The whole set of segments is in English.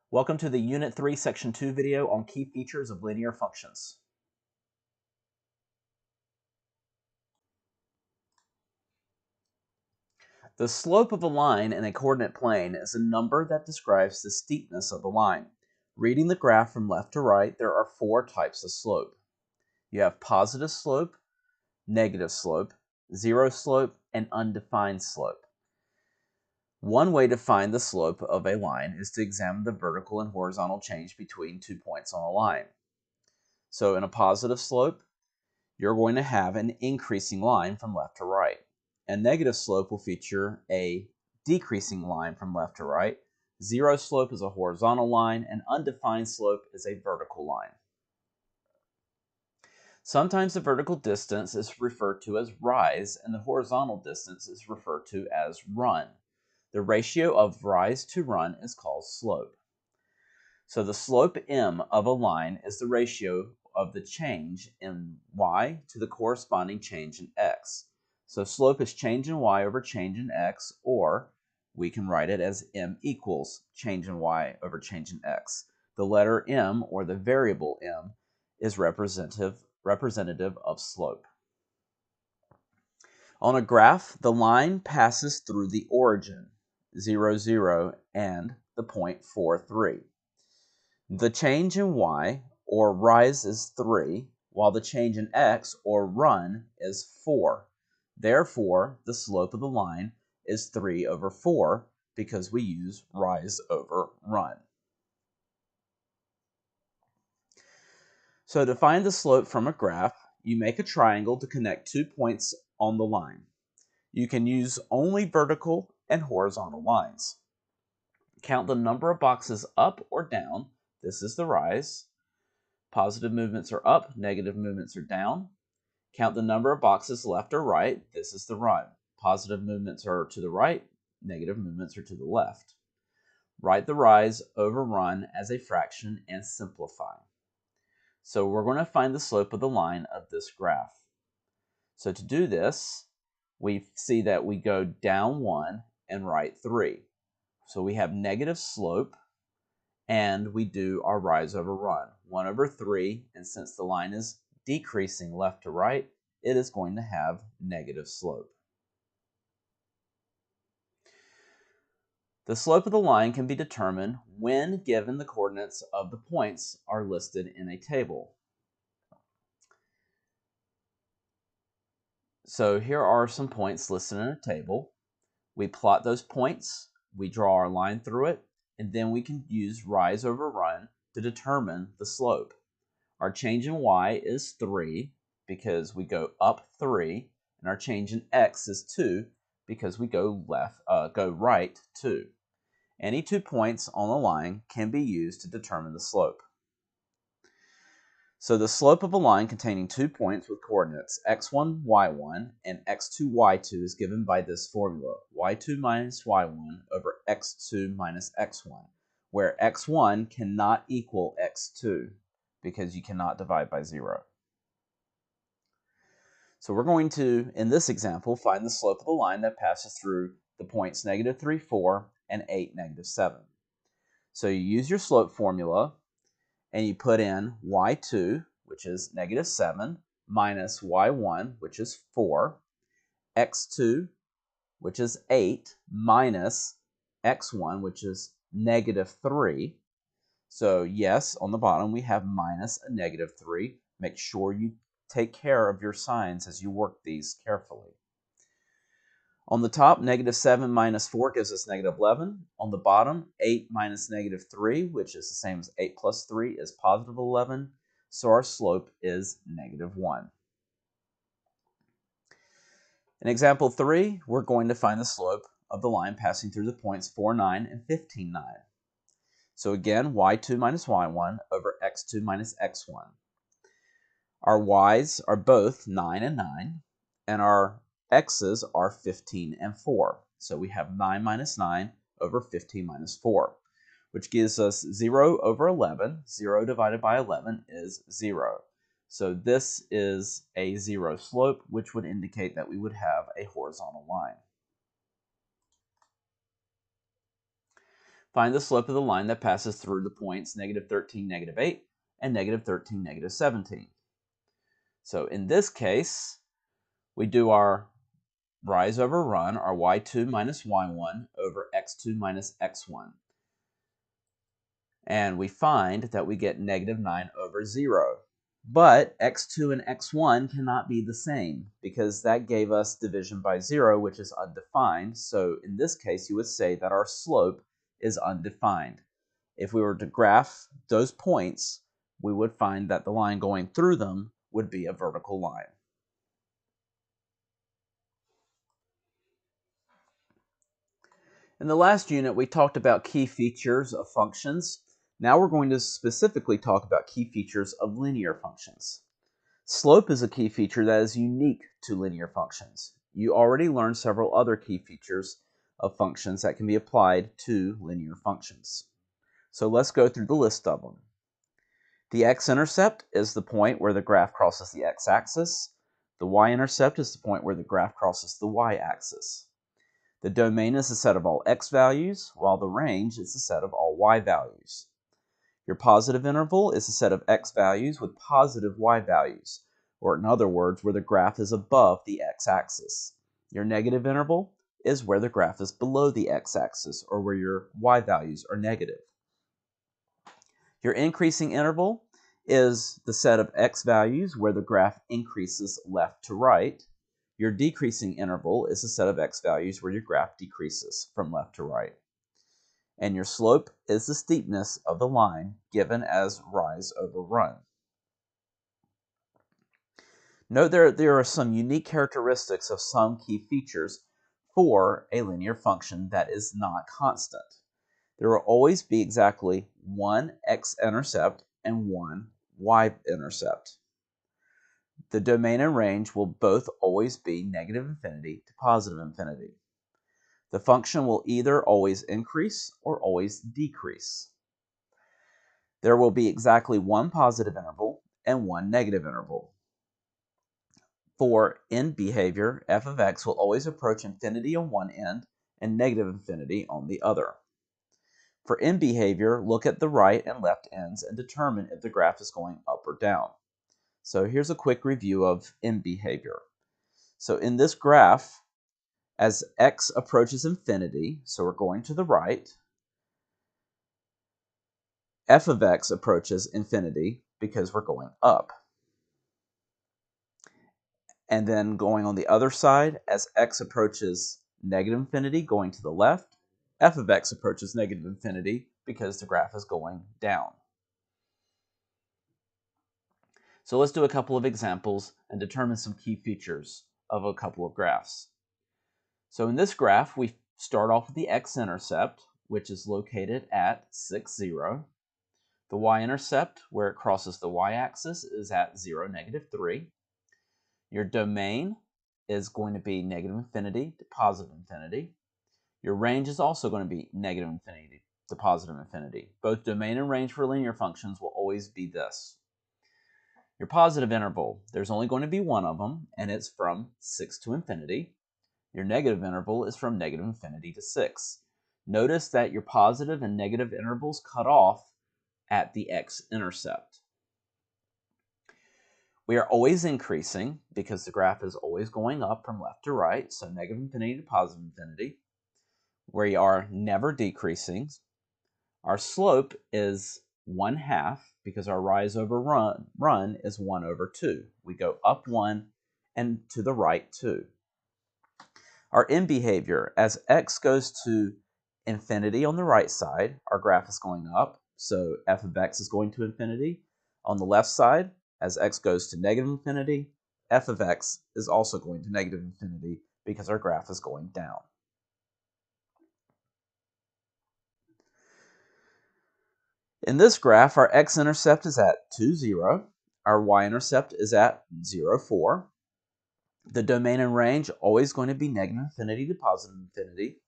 Welcome to the Unit 3, Section 2 video on key features of linear functions. The slope of a line in a coordinate plane is a number that describes the steepness of the line. Reading the graph from left to right, there are four types of slope. You have positive slope, negative slope, zero slope, and undefined slope. One way to find the slope of a line is to examine the vertical and horizontal change between 2 points on a line. So in a positive slope, you're going to have an increasing line from left to right. A negative slope will feature a decreasing line from left to right. Zero slope is a horizontal line, and undefined slope is a vertical line. Sometimes the vertical distance is referred to as rise, and the horizontal distance is referred to as run. The ratio of rise to run is called slope. So the slope m of a line is the ratio of the change in y to the corresponding change in x. So slope is change in y over change in x, or we can write it as m equals change in y over change in x. The letter m, or the variable m, is representative of slope. On a graph, the line passes through the origin, 0, 0, and the point 4, 3. The change in y, or rise, is 3, while the change in x, or run, is 4. Therefore, the slope of the line is 3 over 4 because we use rise over run. So to find the slope from a graph, you make a triangle to connect 2 points on the line. You can use only vertical and horizontal lines. Count the number of boxes up or down. This is the rise. Positive movements are up, negative movements are down. Count the number of boxes left or right. This is the run. Positive movements are to the right, negative movements are to the left. Write the rise over run as a fraction and simplify. So we're going to find the slope of the line of this graph. So to do this, we see that we go down 1 and right 3. So we have negative slope, and we do our rise over run, 1 over 3, and since the line is decreasing left to right, it is going to have negative slope. The slope of the line can be determined when given the coordinates of the points are listed in a table. So here are some points listed in a table. We plot those points, we draw our line through it, and then we can use rise over run to determine the slope. Our change in y is 3 because we go up 3, and our change in x is 2 because we go right 2. Any 2 points on the line can be used to determine the slope. So the slope of a line containing 2 points with coordinates x1, y1, and x2, y2 is given by this formula, y2 minus y1 over x2 minus x1, where x1 cannot equal x2 because you cannot divide by 0. So we're going to, in this example, find the slope of the line that passes through the points negative 3, 4, and 8, negative 7. So you use your slope formula, and you put in y2, which is negative 7, minus y1, which is 4, x2, which is 8, minus x1, which is negative 3. So yes, on the bottom we have minus a negative 3. Make sure you take care of your signs as you work these carefully. On the top, negative 7 minus 4 gives us negative 11. On the bottom, 8 minus negative 3, which is the same as 8 plus 3, is positive 11. So our slope is negative 1. In example 3, we're going to find the slope of the line passing through the points 4, 9, and 15, 9. So again, y2 minus y1 over x2 minus x1. Our y's are both 9 and 9, and our x's are 15 and 4. So we have 9 minus 9 over 15 minus 4, which gives us 0 over 11. 0 divided by 11 is 0. So this is a 0 slope, which would indicate that we would have a horizontal line. Find the slope of the line that passes through the points -13, -8, and -13, -17. So in this case, we do our rise over run, our y2 minus y1 over x2 minus x1. And we find that we get -9 over 0. But x2 and x1 cannot be the same because that gave us division by 0, which is undefined. So in this case, you would say that our slope is undefined. If we were to graph those points, we would find that the line going through them would be a vertical line. In the last unit, we talked about key features of functions. Now we're going to specifically talk about key features of linear functions. Slope is a key feature that is unique to linear functions. You already learned several other key features of functions that can be applied to linear functions. So let's go through the list of them. The x-intercept is the point where the graph crosses the x-axis. The y-intercept is the point where the graph crosses the y-axis. The domain is the set of all x values, while the range is the set of all y values. Your positive interval is a set of x values with positive y values, or in other words, where the graph is above the x-axis. Your negative interval is where the graph is below the x-axis, or where your y values are negative. Your increasing interval is the set of x values where the graph increases left to right. Your decreasing interval is a set of x values where your graph decreases from left to right. And your slope is the steepness of the line given as rise over run. Note there are some unique characteristics of some key features for a linear function that is not constant. There will always be exactly one x-intercept and one y-intercept. The domain and range will both always be negative infinity to positive infinity. The function will either always increase or always decrease. There will be exactly one positive interval and one negative interval. For end behavior, f of x will always approach infinity on one end and negative infinity on the other. For end behavior, look at the right and left ends and determine if the graph is going up or down. So here's a quick review of end behavior. So in this graph, as x approaches infinity, so we're going to the right, f of x approaches infinity because we're going up. And then going on the other side, as x approaches negative infinity, going to the left, f of x approaches negative infinity because the graph is going down. So let's do a couple of examples and determine some key features of a couple of graphs. So in this graph, we start off with the x-intercept, which is located at 6, 0. The y-intercept, where it crosses the y-axis, is at 0, -3. Your domain is going to be negative infinity to positive infinity. Your range is also going to be negative infinity to positive infinity. Both domain and range for linear functions will always be this. Your positive interval, there's only going to be one of them, and it's from 6 to infinity. Your negative interval is from negative infinity to 6. Notice that your positive and negative intervals cut off at the x-intercept. We are always increasing because the graph is always going up from left to right, so negative infinity to positive infinity. We are never decreasing. Our slope is 1/2 because our rise over run is 1 over 2. We go up 1 and to the right 2. Our end behavior, as x goes to infinity on the right side, our graph is going up, so f of x is going to infinity. On the left side, as x goes to negative infinity, f of x is also going to negative infinity because our graph is going down. In this graph, our x-intercept is at 2, 0. Our y-intercept is at 0, 4. The domain and range always going to be negative infinity to positive infinity.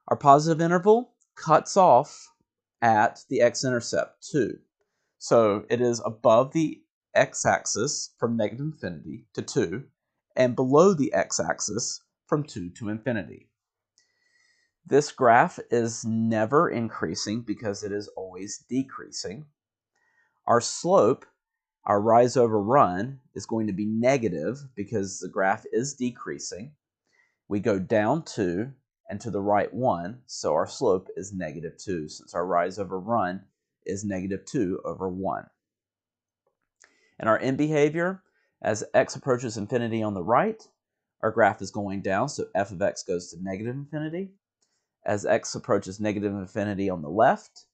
Our positive interval cuts off at the x-intercept, 2. So it is above the x-axis from negative infinity to 2, and below the x-axis from 2 to infinity. This graph is never increasing because it is always decreasing. Our slope, our rise over run, is going to be negative because the graph is decreasing. We go down 2 and to the right 1, so our slope is negative 2 since our rise over run is negative 2 over 1. And our end behavior, as x approaches infinity on the right, our graph is going down, so f of x goes to negative infinity. As x approaches negative infinity on the left,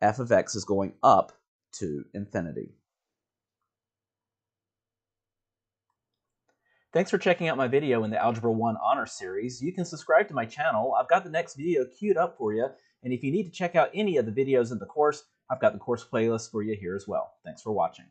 f of x is going up to infinity. Thanks for checking out my video in the Algebra 1 Honor Series. You can subscribe to my channel. I've got the next video queued up for you, and if you need to check out any of the videos in the course, I've got the course playlist for you here as well. Thanks for watching.